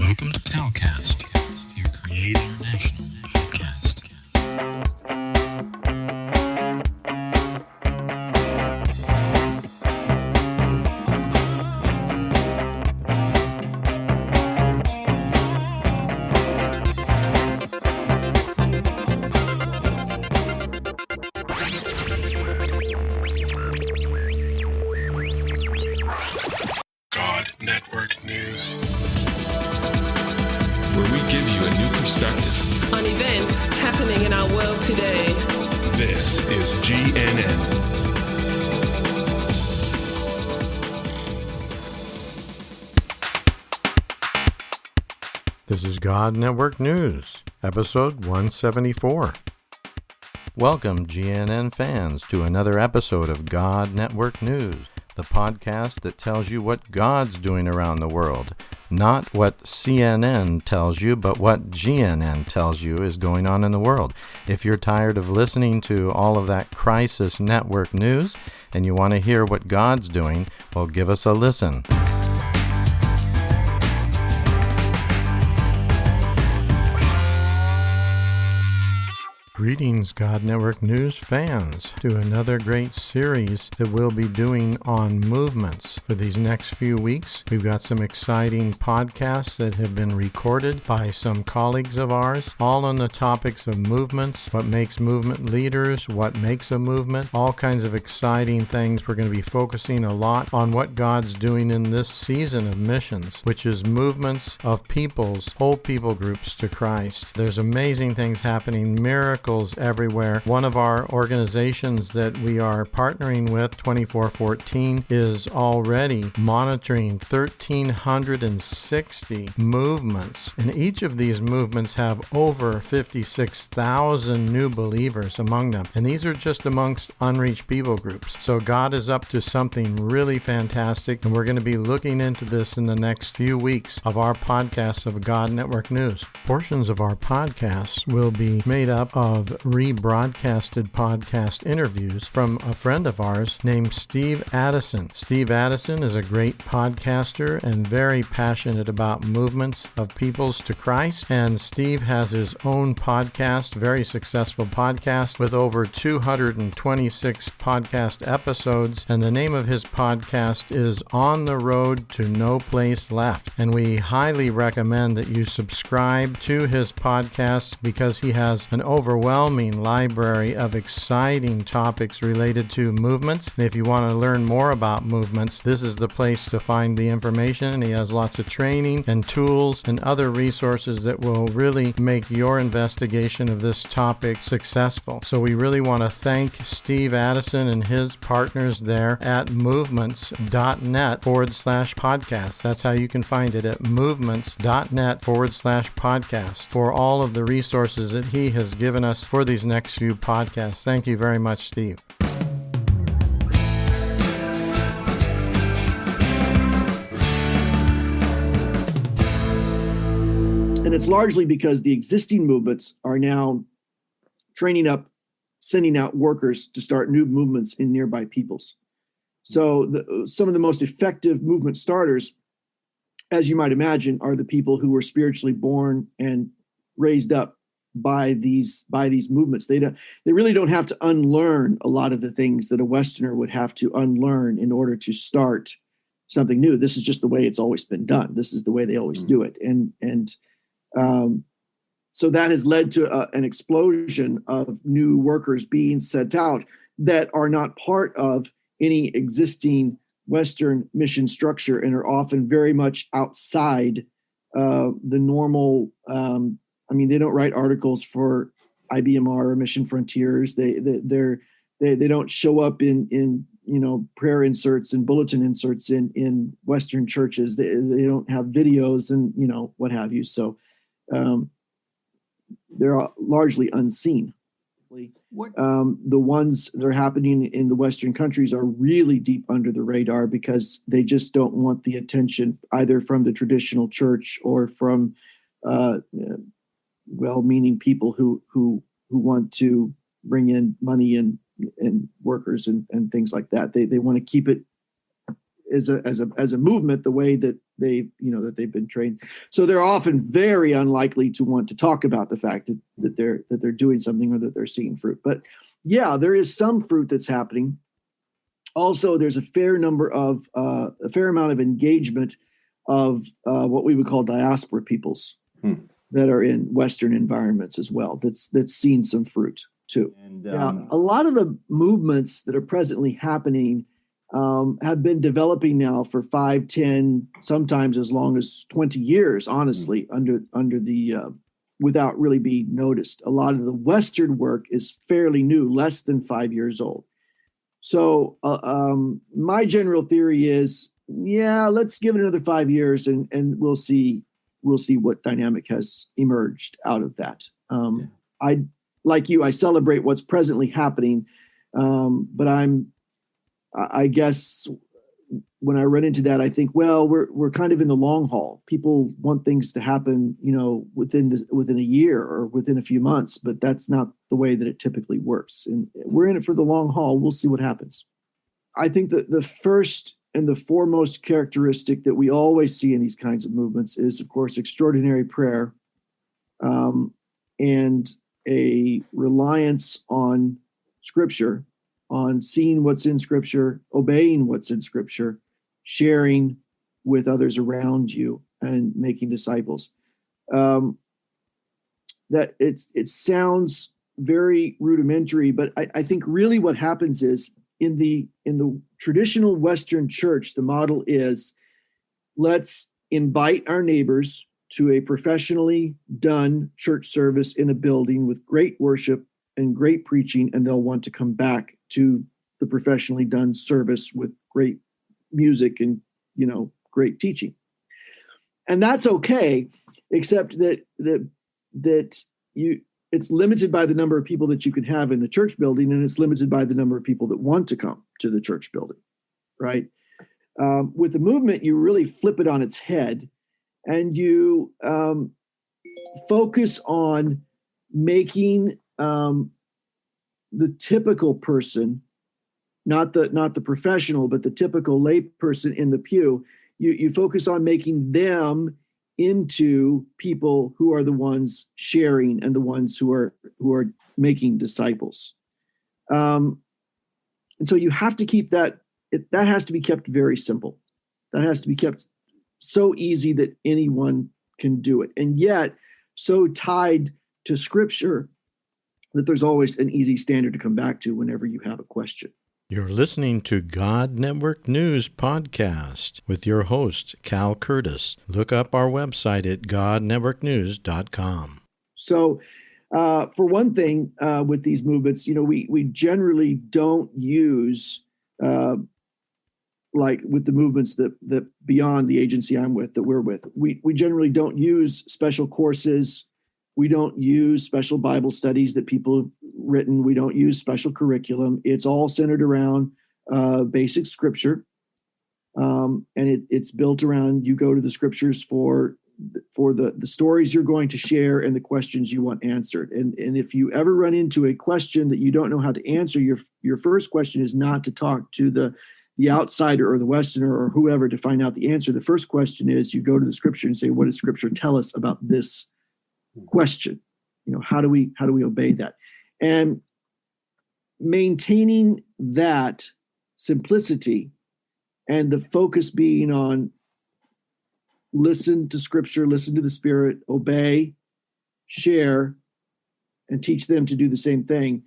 Welcome to Calcast, your Create International podcast. God Network News, where we give you a new perspective on events happening in our world today. This is GNN. This is God Network News, episode 174. Welcome, GNN fans, to another episode of God Network News, the podcast that tells you what God's doing around the world. Not what CNN tells you, but what GNN tells you is going on in the world. If you're tired of listening to all of that crisis network news and you want to hear what God's doing, well, give us a listen. Greetings, God Network News fans, to another great series that we'll be doing on movements. For these next few weeks, we've got some exciting podcasts that have been recorded by some colleagues of ours, all on the topics of movements, what makes movement leaders, what makes a movement, all kinds of exciting things. We're going to be focusing a lot on what God's doing in this season of missions, which is movements of peoples, whole people groups to Christ. There's amazing things happening, miracles everywhere. One of our organizations that we are partnering with, 2414, is already monitoring 1,360 movements. And each of these movements have over 56,000 new believers among them. And these are just amongst unreached people groups. So God is up to something really fantastic. And we're going to be looking into this in the next few weeks of our podcasts of God Network News. Portions of our podcasts will be made up of rebroadcasted podcast interviews from a friend of ours named Steve Addison. Steve Addison is a great podcaster and very passionate about movements of peoples to Christ. And Steve has his own podcast, very successful podcast with over 226 podcast episodes. And the name of his podcast is On the Road to No Place Left. And we highly recommend that you subscribe to his podcast because he has an overwhelming library of exciting topics related to movements. And if you want to learn more about movements, this is the place to find the information. And he has lots of training and tools and other resources that will really make your investigation of this topic successful. So we really want to thank Steve Addison and his partners there at movements.net/podcast. That's how you can find it, at movements.net/podcast, for all of the resources that he has given us for these next few podcasts. Thank you very much, Steve. And it's largely because the existing movements are now training up, sending out workers to start new movements in nearby peoples. So some of the most effective movement starters, as you might imagine, are the people who were spiritually born and raised up by these movements. They really don't have to unlearn a lot of the things that a Westerner would have to unlearn in order to start something new. This is just the way it's always been done. This is the way they always do it. And so that has led to an explosion of new workers being sent out that are not part of any existing Western mission structure and are often very much outside the normal. They don't write articles for IBMR or Mission Frontiers. They don't show up in prayer inserts and bulletin inserts in Western churches. They don't have videos and what have you. So they're largely unseen. The ones that are happening in the Western countries are really deep under the radar because they just don't want the attention either from the traditional church or from well-meaning people who want to bring in money and workers and things like that. They want to keep it as a movement the way that they've been trained. So they're often very unlikely to want to talk about the fact that they're doing something or that they're seeing fruit. But yeah, there is some fruit that's happening. Also, there's a fair amount of engagement of what we would call diaspora peoples that are in Western environments as well. That's seen some fruit too. And a lot of the movements that are presently happening have been developing now for 5, 10, sometimes as long as 20 years, honestly, under the without really being noticed. A lot of the Western work is fairly new, less than 5 years old. So my general theory is, let's give it another 5 years and we'll see what dynamic has emerged out of that. I, like you, I celebrate what's presently happening, but I guess when I run into that, I think, well, we're kind of in the long haul. People want things to happen, within a year or within a few months, but that's not the way that it typically works. And we're in it for the long haul. We'll see what happens. I think that the first and the foremost characteristic that we always see in these kinds of movements is, of course, extraordinary prayer, and a reliance on Scripture, on seeing what's in Scripture, obeying what's in Scripture, sharing with others around you, and making disciples. That it sounds very rudimentary, but I think really what happens is in the traditional Western church, the model is, let's invite our neighbors to a professionally done church service in a building with great worship and great preaching, and they'll want to come back to the professionally done service with great music and great teaching. And that's okay, except that it's limited by the number of people that you can have in the church building, and it's limited by the number of people that want to come to the church building, right? With the movement, you really flip it on its head, and you focus on making the typical person, not the professional, but the typical lay person in the pew. You focus on making them into people who are the ones sharing and the ones who are making disciples. And so you have to keep that has to be kept very simple. That has to be kept so easy that anyone can do it, and yet so tied to Scripture that there's always an easy standard to come back to whenever you have a question. You're listening to God Network News Podcast with your host, Cal Curtis. Look up our website at godnetworknews.com. So, for one thing, with these movements, we generally don't use, like with the movements that beyond the agency I'm with, that we're with, we generally don't use special courses. We don't use special Bible studies that people have written. We don't use special curriculum. It's all centered around basic Scripture, and it's built around, you go to the Scriptures for the stories you're going to share and the questions you want answered. And if you ever run into a question that you don't know how to answer, your first question is not to talk to the outsider or the Westerner or whoever to find out the answer. The first question is, you go to the Scripture and say, what does Scripture tell us about this question? How do we obey that? And maintaining that simplicity and the focus being on listen to Scripture, listen to the Spirit, obey, share, and teach them to do the same thing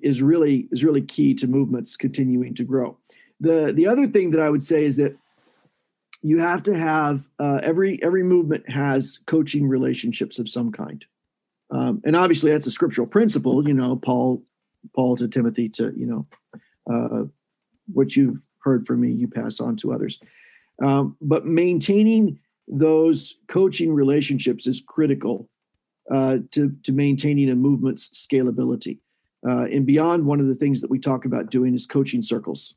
is really key to movements continuing to grow. The other thing that I would say is that you have to have every movement has coaching relationships of some kind, and obviously that's a scriptural principle. Paul to Timothy to what you've heard from me, you pass on to others. But maintaining those coaching relationships is critical to maintaining a movement's scalability. And beyond, one of the things that we talk about doing is coaching circles.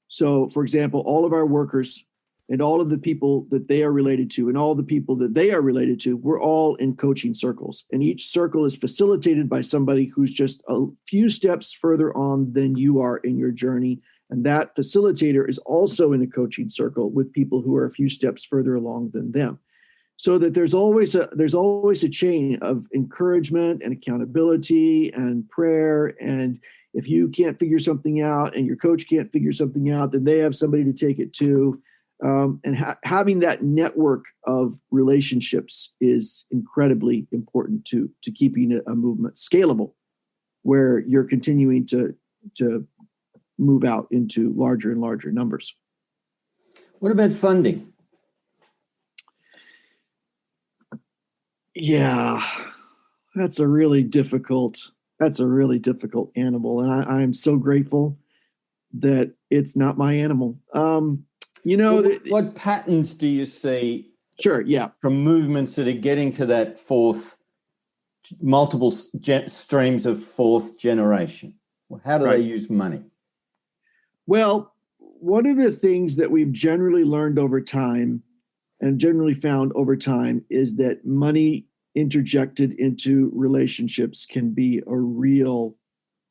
So, for example, all of our workers and all of the people that they are related to and all the people that they are related to, we're all in coaching circles. And each circle is facilitated by somebody who's just a few steps further on than you are in your journey And that facilitator is also in a coaching circle with people who are a few steps further along than them. So that there's always a chain of encouragement and accountability and prayer. And if you can't figure something out and your coach can't figure something out, then they have somebody to take it to. Having that network of relationships is incredibly important to keeping a movement scalable, where you're continuing to move out into larger and larger numbers. What about funding? Yeah, that's a really difficult animal. And I'm so grateful that it's not my animal. What patterns do you see? Sure, yeah. From movements that are getting to that multiple streams of fourth generation? How do they use money? Well, one of the things that we've generally learned over time and generally found over time is that money interjected into relationships can be a real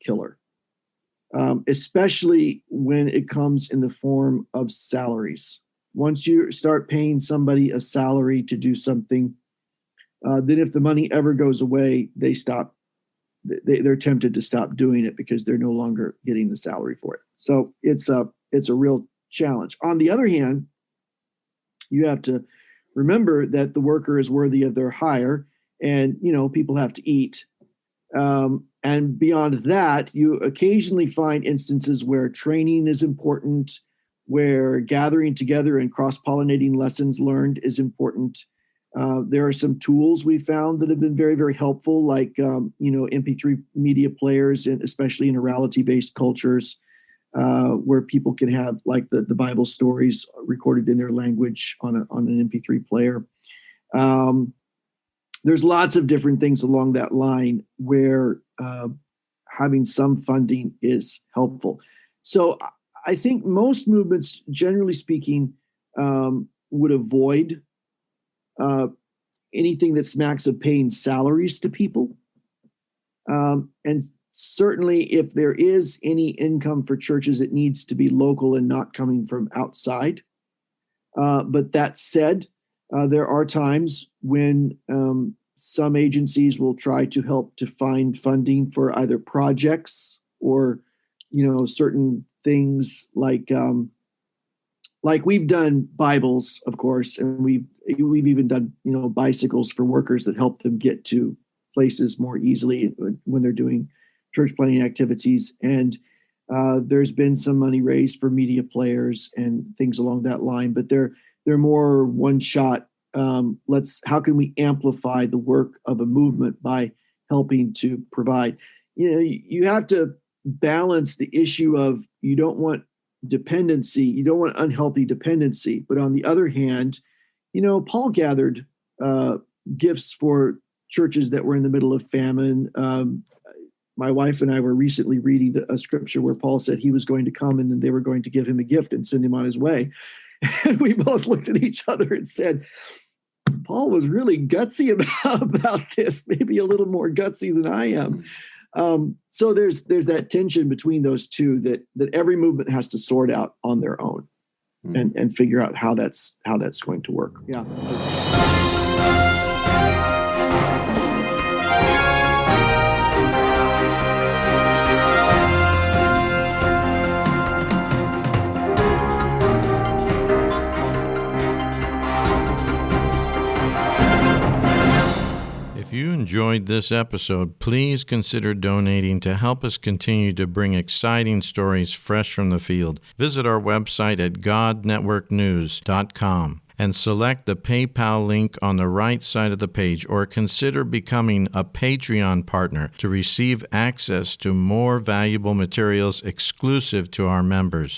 killer, especially when it comes in the form of salaries. Once you start paying somebody a salary to do something, then if the money ever goes away, they stop. They're tempted to stop doing it because they're no longer getting the salary for it. So it's a real challenge. On the other hand, you have to remember that the worker is worthy of their hire, and people have to eat. And beyond that, you occasionally find instances where training is important, where gathering together and cross-pollinating lessons learned is important. There are some tools we found that have been very, very helpful, like MP3 media players, and especially in orality-based cultures, where people can have like the Bible stories recorded in their language on an MP3 player. There's lots of different things along that line where having some funding is helpful. So I think most movements, generally speaking, would avoid anything that smacks of paying salaries to people. And certainly if there is any income for churches, it needs to be local and not coming from outside. But that said, there are times when some agencies will try to help to find funding for either projects or, certain things like we've done Bibles, of course, and we've even done, bicycles for workers that help them get to places more easily when they're doing church planting activities. And there's been some money raised for media players and things along that line, but they're more one shot. How can we amplify the work of a movement by helping to provide? You have to balance the issue of, you don't want dependency, you don't want unhealthy dependency, but on the other hand, Paul gathered gifts for churches that were in the middle of famine. My wife and I were recently reading a scripture where Paul said he was going to come and then they were going to give him a gift and send him on his way. And we both looked at each other and said, Paul was really gutsy about this, maybe a little more gutsy than I am. So there's that tension between those two that every movement has to sort out on their own and figure out how that's going to work. Yeah. If you enjoyed this episode, please consider donating to help us continue to bring exciting stories fresh from the field. Visit our website at godnetworknews.com and select the PayPal link on the right side of the page, or consider becoming a Patreon partner to receive access to more valuable materials exclusive to our members.